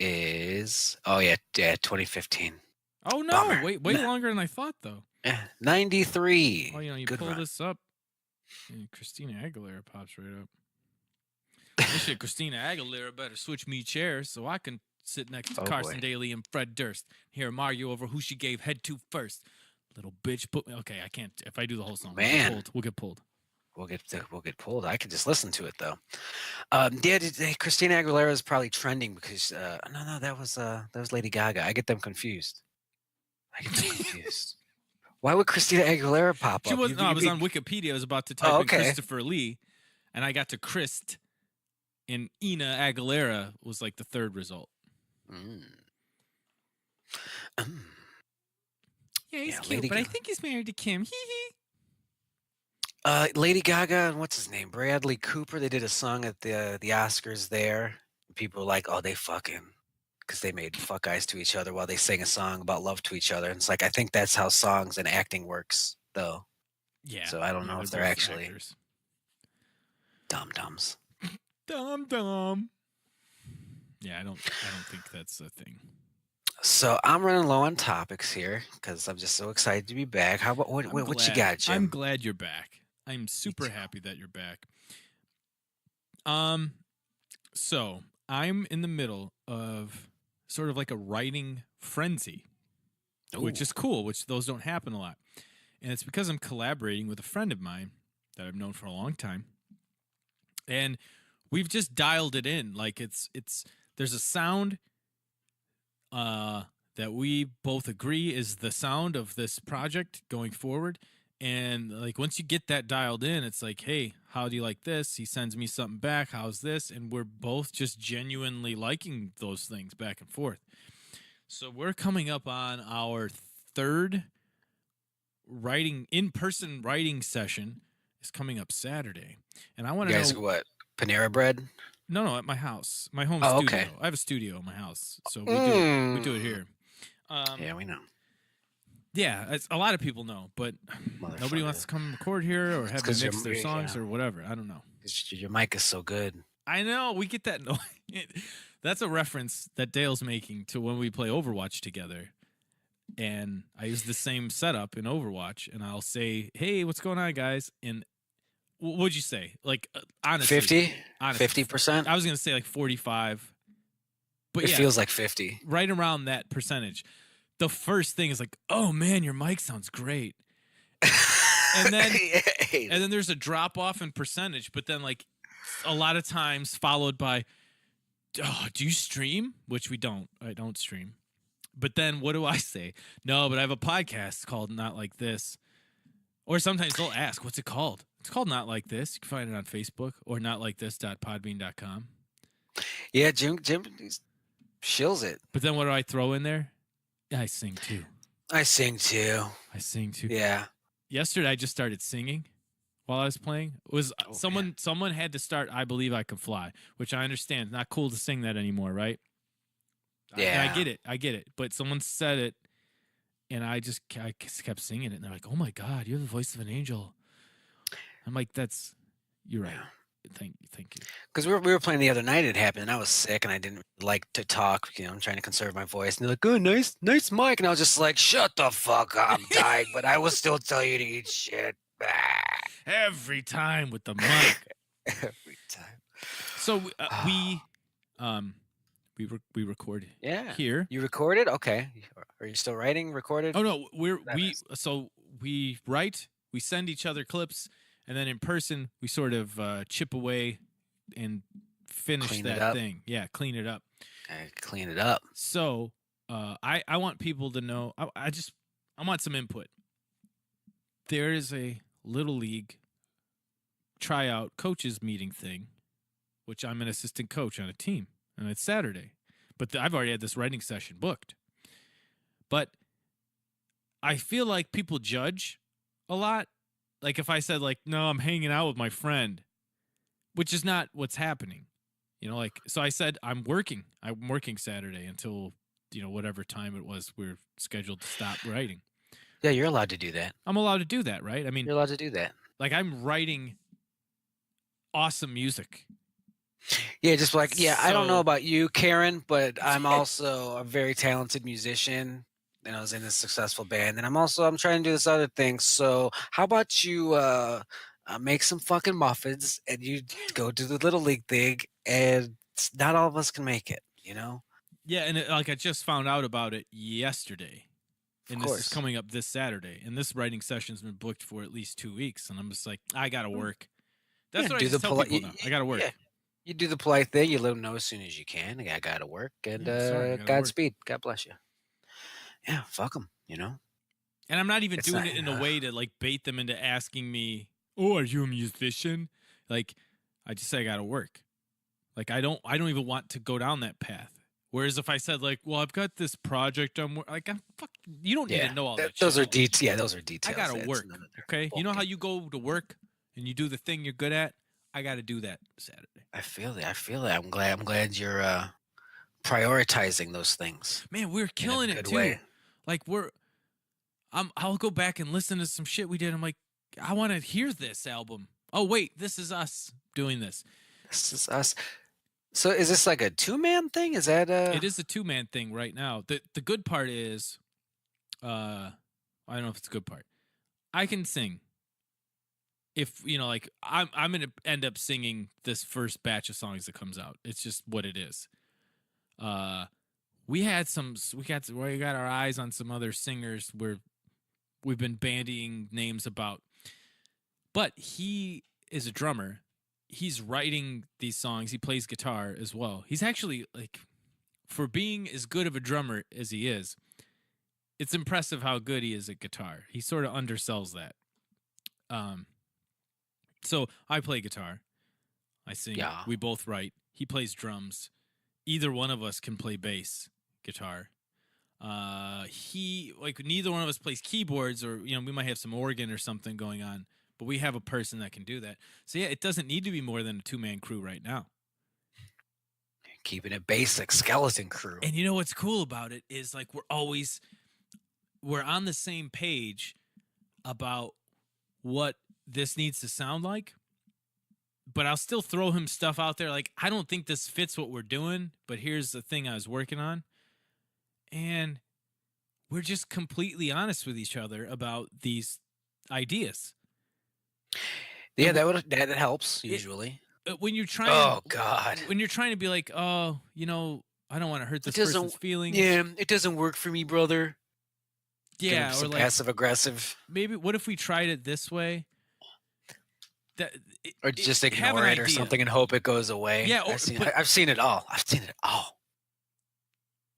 is 2015. Oh no! Bummer. Way longer than I thought, though. 93. Oh, you Good pull run. this up, and Christina Aguilera pops right up. This shit, Christina Aguilera better switch me chairs so I can sit next to Carson boy. Daly and Fred Durst. Hear him argue over who she gave head to first. Little bitch, okay, I can't. If I do the whole song, Man. we'll get pulled. We'll get pulled. I could just listen to it though. Christina Aguilera is probably trending because no, that was Lady Gaga. I get them confused. Why would Christina Aguilera pop up? She was. I was on Wikipedia. I was about to type in Christopher Lee, and I got to Christ, and Ina Aguilera was like the third result. Yeah, he's cute, Lady but I think he's married to Kim. Hee hee. Lady Gaga and what's his name? Bradley Cooper. They did a song at the Oscars there. People were like, oh, they fucking, because they made fuck eyes to each other while they sang a song about love to each other. And it's like, I think that's how songs and acting works, though. Yeah. So I don't know if they're actually dum-dums. Dum-dum. Yeah, I don't think that's a thing. So I'm running low on topics here because I'm just so excited to be back. How about what you got, Jim? I'm glad you're back. I'm super happy that you're back. So I'm in the middle of sort of like a writing frenzy, which is cool, which those don't happen a lot. And it's because I'm collaborating with a friend of mine that I've known for a long time. And we've just dialed it in. Like there's a sound that we both agree is the sound of this project going forward. And like once you get that dialed in, it's like, hey, how do you like this? He sends me something back. How's this? And we're both just genuinely liking those things back and forth. So we're coming up on our third in-person writing session is coming up Saturday. And I want You to guys know what? Panera Bread? no, at my house. My home Oh, studio. okay. I have a studio in my house. So we do it here. Yeah, we know. Yeah, a lot of people know, but nobody wants to come record here or have me mix their songs or whatever. I don't know. Your mic is so good. I know. We get that noise. That's a reference that Dale's making to when we play Overwatch together. And I use the same setup in Overwatch, and I'll say, hey, what's going on, guys? And what'd you say? Like, honestly. 50? Honestly, 50%? I was going to say like 45. But it yeah, feels like 50. Right around that percentage. The first thing is like, oh man, your mic sounds great. And then there's a drop off in percentage, but then like a lot of times followed by, oh, do you stream? Which we don't. I don't stream. But then what do I say? No, but I have a podcast called Not Like This. Or sometimes they'll ask, what's it called? It's called Not Like This. You can find it on Facebook or notlikethis.podbean.com. Yeah, Jim shills it. But then what do I throw in there? Yeah, I sing too. I sing too. Yeah. Yesterday I just started singing while I was playing. It was someone had to start I Believe I Can Fly, which I understand. Not cool to sing that anymore, right? Yeah. I get it. But someone said it and I just kept singing it and they're like, "Oh my god, you have the voice of an angel." I'm like, you're right. Thank you. Because we were playing the other night, it happened, and I was sick, and I didn't like to talk. I'm trying to conserve my voice. And they're like, "Oh, nice mic," and I was just like, "Shut the fuck up, I'm dying," but I will still tell you to eat shit. Every time with the mic. Every time. So we record here. You recorded? Okay. Are you still writing? Recorded? Oh no, we write. We send each other clips. And then in person, we sort of chip away and finish that thing. Yeah, clean it up. Clean it up. So I want people to know. I want some input. There is a Little League tryout coaches meeting thing, which I'm an assistant coach on a team, and it's Saturday. But I've already had this writing session booked. But I feel like people judge a lot. Like if I said like, no, I'm hanging out with my friend, which is not what's happening, so I said, I'm working Saturday until, whatever time it was, we're scheduled to stop writing. Yeah. You're allowed to do that. I'm allowed to do that. Right. I mean, you're allowed to do that. Like I'm writing awesome music. Yeah. Just like, I don't know about you, Karen, but I'm also a very talented musician. And I was in a successful band, and I'm trying to do this other thing. So how about you make some fucking muffins, and you go to the Little League thing, and not all of us can make it, Yeah, and I just found out about it yesterday, and this is coming up this Saturday, and this writing session's been booked for at least 2 weeks, and I'm just like, I gotta work. That's what I just tell people now. I gotta work. Yeah. You do the polite thing. You let them know as soon as you can. I gotta work, and Godspeed. God bless you. Yeah, fuck them, And I'm not even doing it in a way to like bait them into asking me, "Oh, are you a musician?" Like, I just say I gotta work. Like, I don't even want to go down that path. Whereas if I said like, "Well, I've got this project, you don't need to know all that. Those are details. Yeah, those are details. I gotta work. Okay, you know how you go to work and you do the thing you're good at. I gotta do that Saturday. I feel it. I'm glad you're prioritizing those things. Man, we're killing it too. Way. Like I'll go back and listen to some shit we did. I'm like, I want to hear this album. Oh wait, this is us doing this. This is us. So is this like a 2-man thing? Is that It is a 2-man thing right now. The good part is, I don't know if it's a good part. I can sing. If I'm gonna end up singing this first batch of songs that comes out. It's just what it is. We got our eyes on some other singers we've been bandying names about. But he is a drummer. He's writing these songs. He plays guitar as well. He's actually for being as good of a drummer as he is, it's impressive how good he is at guitar. He sort of undersells that. Um, so I play guitar, I sing. Yeah. We both write. He plays drums. Either one of us can play bass guitar. He like neither one of us plays keyboards, or we might have some organ or something going on, but we have a person that can do that. So yeah, it doesn't need to be more than a 2-man crew right now. Keeping it basic, skeleton crew. And you know what's cool about it is like we're on the same page about what this needs to sound like, but I'll still throw him stuff out there like, I don't think this fits what we're doing, but here's the thing I was working on. And we're just completely honest with each other about these ideas. Yeah, that helps usually. When you're trying, oh God, when you're trying to be like, oh, I don't want to hurt this person's feelings. Yeah, it doesn't work for me, brother. Yeah, or like passive aggressive. Maybe what if we tried it this way? Or just ignore it or something and hope it goes away. Yeah, I've seen it all. I've seen it all.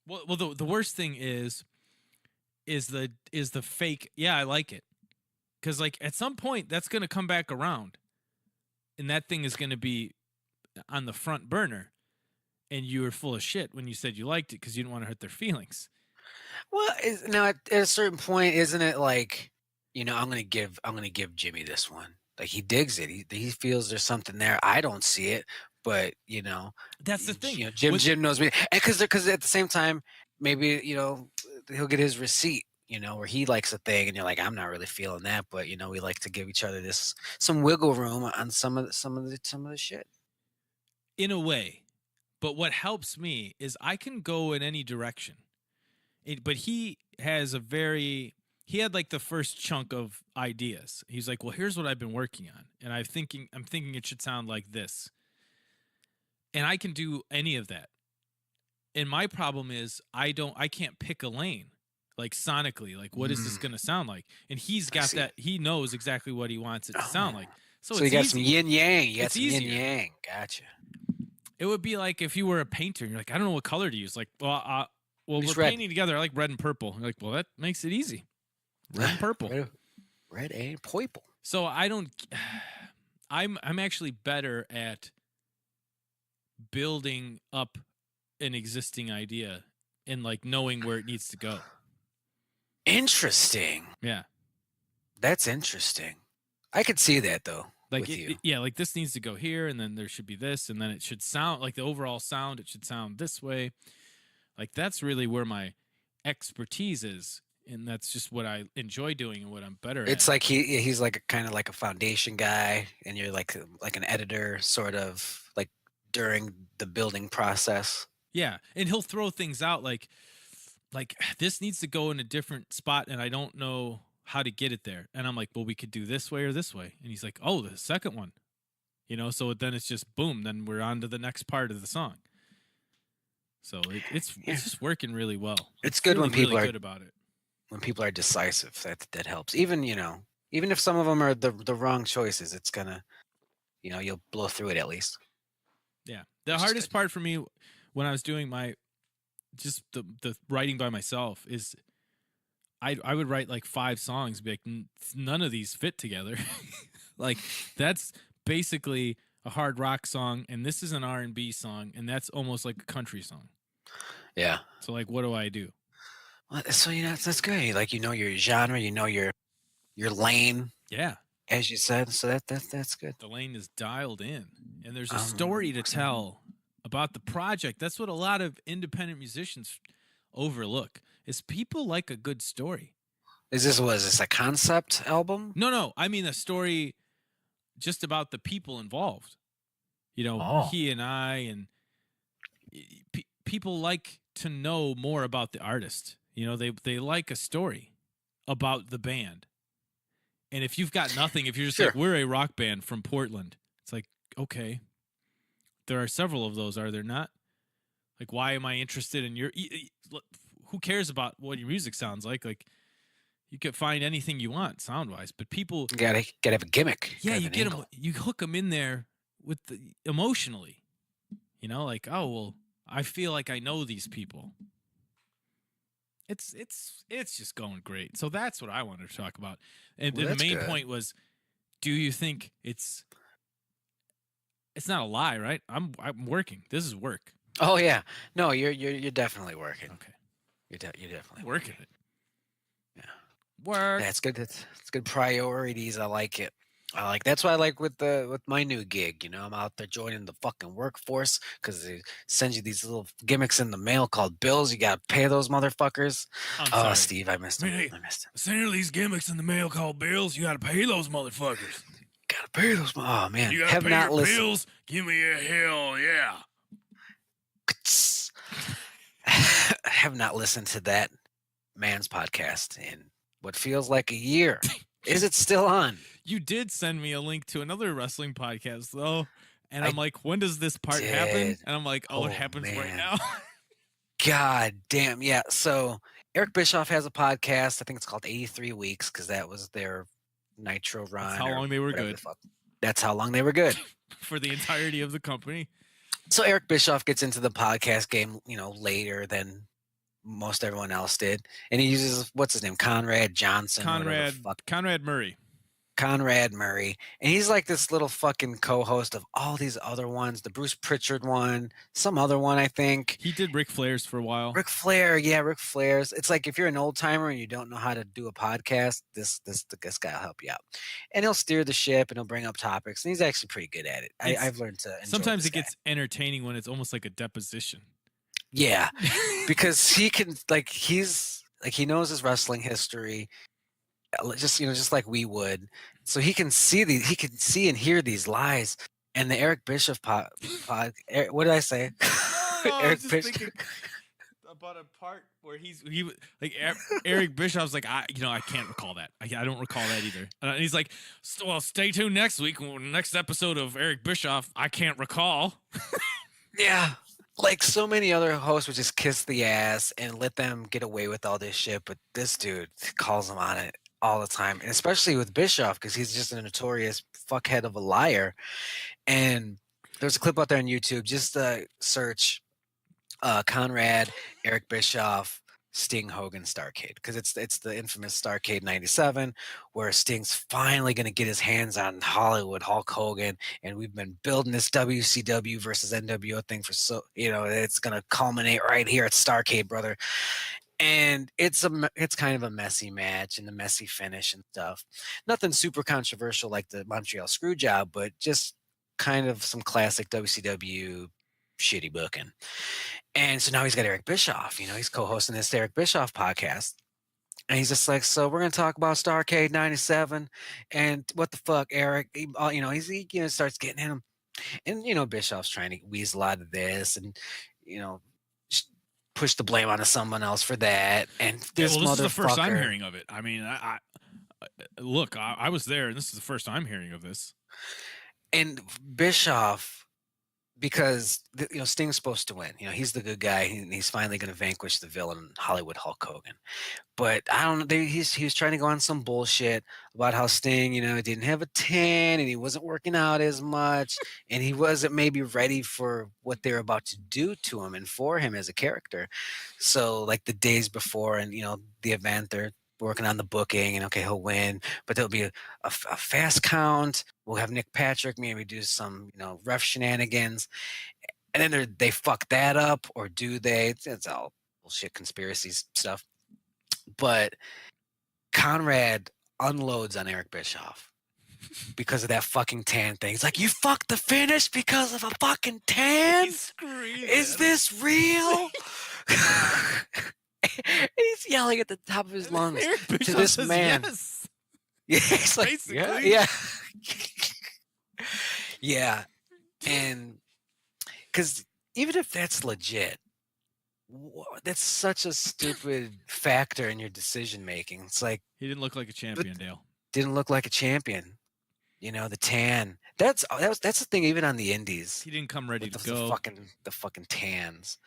Well, the worst thing is the fake. Yeah, I like it, because like at some point that's gonna come back around, and that thing is gonna be on the front burner, and you were full of shit when you said you liked it because you didn't want to hurt their feelings. Well, now at a certain point, isn't it like, I'm gonna give Jimmy this one. Like he digs it. He feels there's something there. I don't see it, but that's the thing. Jim knows me, and because at the same time, maybe he'll get his receipt. Where he likes a thing, and you're like, I'm not really feeling that, but we like to give each other some wiggle room on some of the shit. In a way, but what helps me is I can go in any direction. But he had like the first chunk of ideas. He's like, well, here's what I've been working on, and I'm thinking it should sound like this, and I can do any of that. And my problem is I can't pick a lane, like sonically, like what is this going to sound like? And he's got that. He knows exactly what he wants it to sound like. So you got some yin yang. You got some yin yang. Gotcha. It would be like if you were a painter and you're like, I don't know what color to use. Like, well, we're red. painting together. I like red and purple. You're like, well, that makes it easy. Red and purple. Red and purple. So I'm actually better at building up an existing idea and like knowing where it needs to go. Interesting. Yeah. That's interesting. I could see that though. Like like this needs to go here, and then there should be this, and then it should sound like the overall sound. It should sound this way. Like that's really where my expertise is, and that's just what I enjoy doing and what I'm better at. It's like he's like kind of like a foundation guy, and you're like an editor, sort of like during the building process. Yeah, and he'll throw things out like this needs to go in a different spot, and I don't know how to get it there. And I'm like, well, we could do this way or this way. And he's like, oh, the second one. So then it's just boom. Then we're on to the next part of the song. So it's just working really well. It's good when people really are good about it. When people are decisive, that helps. Even even if some of them are the wrong choices, it's gonna, you'll blow through it at least. Yeah, the hardest part for me when I was doing the writing by myself is I would write like 5 songs and be like, none of these fit together. Like that's basically a hard rock song, and this is an R&B song, and that's almost like a country song. Yeah. So like, what do I do? Well, so that's good. Like your genre, your lane. Yeah. As you said, so that's good. The lane is dialed in, and there's a story to tell about the project. That's what a lot of independent musicians overlook. Is people like a good story. Was this a concept album? No. I mean a story just about the people involved. He and I, and people like to know more about the artist. They like a story about the band. And if you've got nothing, if you're just like, we're a rock band from Portland, it's like, okay, there are several of those, are there not? Like, why am I interested in your... Who cares about what your music sounds like? Like, you could find anything you want sound-wise, but people... You gotta have a gimmick. Yeah, you get them, you hook them in there with emotionally. Like, oh, well, I feel like I know these people. It's just going great. So that's what I wanted to talk about. And the main point was Do you think it's not a lie, right? I'm working. This is work. Oh yeah, no, you're definitely working. Okay. You're definitely Working it. Yeah. Work. That's good. It's good priorities. I like it. That's why I like with my new gig. I'm out there joining the fucking workforce because they send you these little gimmicks in the mail called bills. You gotta pay those motherfuckers. I'm Oh, sorry. Steve, I missed him. Hey, I missed him. send you these gimmicks in the mail called bills. You got to pay those motherfuckers. Gotta pay those. Oh man, You got to have pay not your listened. bills. Give me a hell yeah. Have not listened to that man's podcast in what feels like a year. Is it still on? You did send me a link to another wrestling podcast though, and I I'm like, when does this part happen? did. And I'm like, oh, it Oh, happens right man. now. God damn. Yeah. So Eric Bischoff has a podcast. I think it's called 83 Weeks because that was their Nitro run. That's how or long they were whatever good. the fuck. That's how long they were good. For the entirety of the company. So Eric Bischoff gets into the podcast game, later than most everyone else did. And he uses, what's his name? Conrad Johnson. Conrad Murray. Conrad Murray. And he's like this little fucking co-host of all these other ones, the Bruce Pritchard one, some other one, I think. He did Ric Flair's for a while. Ric Flair, yeah, Ric Flair's. It's like if you're an old timer and you don't know how to do a podcast, this guy will help you out, and he'll steer the ship and he'll bring up topics, and he's actually pretty good at it. I've learned to enjoy Sometimes this it gets entertaining when it's almost like a deposition. Yeah, because he can he knows his wrestling history, just like we would, so he can see and hear these lies. And the Eric Bischoff what did I say? Eric Bischoff. About a part where he like Eric Bischoff's like, I can't recall that. I don't recall that either. And he's like, well, stay tuned next week. Next episode of Eric Bischoff, I can't recall. Yeah. Like so many other hosts would just kiss the ass and let them get away with all this shit. But this dude calls them on it all the time. And especially with Bischoff, because he's just a notorious fuckhead of a liar. And there's a clip out there on YouTube. Just search Conrad, Eric Bischoff, Sting, Hogan, Starrcade, because it's the infamous Starrcade '97 where Sting's finally going to get his hands on Hollywood Hulk Hogan, and we've been building this WCW versus NWO thing for it's going to culminate right here at Starrcade, brother. And it's kind of a messy match and a messy finish and stuff. Nothing super controversial like the Montreal Screwjob, but just kind of some classic WCW shitty booking. And so now he's got Eric Bischoff, he's co-hosting this Eric Bischoff podcast. And he's just like, so we're going to talk about Starrcade '97 and what the fuck, Eric, he starts getting in him. And, Bischoff's trying to weasel out of this and, push the blame onto someone else for that. And this is the first I'm motherfucker- hearing of it. I mean, look, I was there and this is the first I'm hearing of this. And Bischoff, because Sting's supposed to win. He's the good guy, and he's finally going to vanquish the villain, Hollywood Hulk Hogan. But I don't know. He was trying to go on some bullshit about how Sting, didn't have a tan, and he wasn't working out as much, and he wasn't maybe ready for what they were about to do to him and for him as a character. So, like the days before, and the event, they're working on the booking, and okay, he'll win, but there'll be a fast count. We'll have Nick Patrick maybe do some, ref shenanigans, and then they fuck that up, or do they? It's all bullshit conspiracy stuff. But Conrad unloads on Eric Bischoff because of that fucking tan thing. He's like, you fucked the finish because of a fucking tan? Is this real? And he's yelling at the top of his lungs to this man. Yes. Yeah, he's like, Basically. yeah. Yeah. And because even if that's legit, that's such a stupid factor in your decision making. It's like, He didn't look like a champion, Dale. didn't look like a champion. The tan. That's the thing. Even on the indies, He didn't come ready with to go. the fucking tans.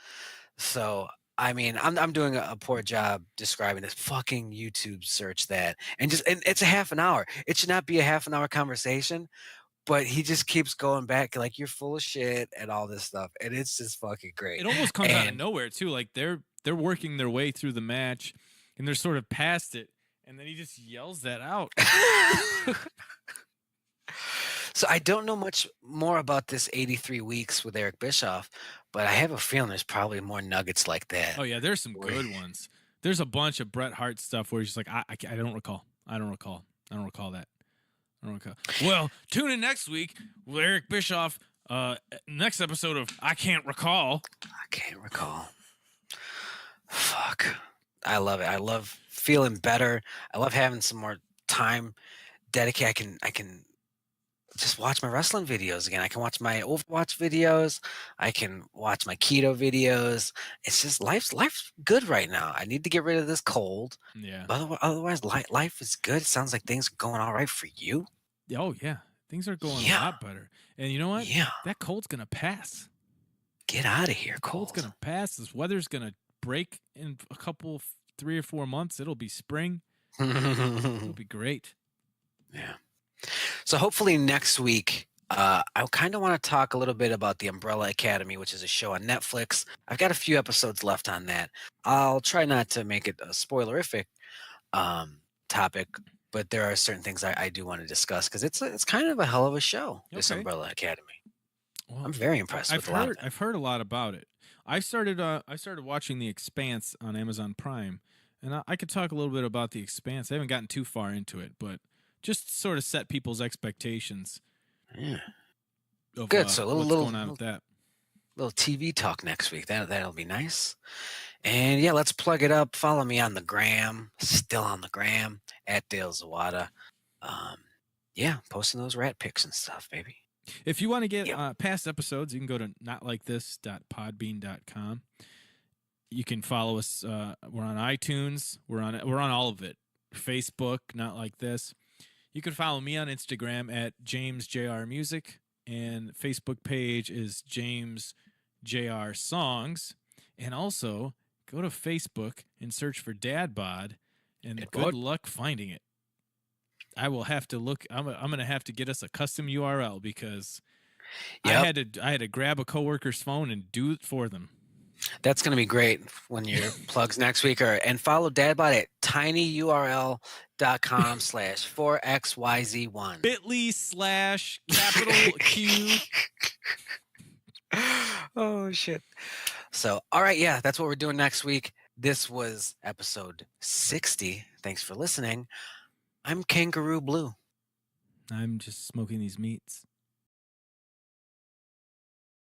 So I mean, I'm doing a poor job describing this. Fucking YouTube search that, and it's a half an hour. It should not be a half an hour conversation, but he just keeps going back like, you're full of shit and all this stuff, and it's just fucking great. It almost comes out of nowhere too. Like they're working their way through the match, and they're sort of past it, and then he just yells that out. So I don't know much more about this 83 weeks with Eric Bischoff, but I have a feeling there's probably more nuggets like that. Oh yeah, there's some Where good ones. There's a bunch of Bret Hart stuff where he's just like, I don't recall. I don't recall. I don't recall that. I don't recall. Well, tune in next week with Eric Bischoff. Next episode of I Can't Recall. I can't recall. Fuck. I love it. I love feeling better. I love having some more time dedicated. I can just watch my wrestling videos again. I can watch my Overwatch videos. I can watch my keto videos. It's just life's good right now. I need to get rid of this cold. Yeah. But otherwise, life is good. It sounds like things are going all right for you. Oh yeah, things are going a Yeah. lot better. And you know what? Yeah. That cold's gonna pass. Get out of here, Cold's cold. gonna pass. This weather's gonna break in a couple, 3 or 4 months. It'll be spring. It'll be great. Yeah. So hopefully next week, I kind of want to talk a little bit about the Umbrella Academy, which is a show on Netflix. I've got a few episodes left on that. I'll try not to make it a spoilerific topic, but there are certain things I do want to discuss because it's kind of a hell of a show. This Okay. Umbrella Academy. Well, I'm very impressed with a lot of it. I've heard a lot about it. I started watching The Expanse on Amazon Prime, and I could talk a little bit about The Expanse. I haven't gotten too far into it, but just sort of set people's expectations. Yeah. Of, Good. So what's going on with that? Little TV talk next week. That'll be nice. And yeah, let's plug it up. Follow me on the gram. Still on the gram at Dale Zawada. Yeah, posting those rat pics and stuff, baby. If you want to get past episodes, you can go to notlikethis.podbean.com. You can follow us. We're on iTunes. We're on all of it. Facebook, Not Like This. You can follow me on Instagram at JamesJRMusic, and Facebook page is JamesJRSongs. And also go to Facebook and search for Dad Bod, and good luck finding it. I will have to look. I'm going to have to get us a custom URL because I had to grab a coworker's phone and do it for them. That's going to be great when your plugs next week are. And follow Dadbot at tinyurl.com/4xyz1. bit.ly/capital Q. Oh, shit. So, all right. Yeah, that's what we're doing next week. This was episode 60. Thanks for listening. I'm Kangaroo Blue. I'm just smoking these meats.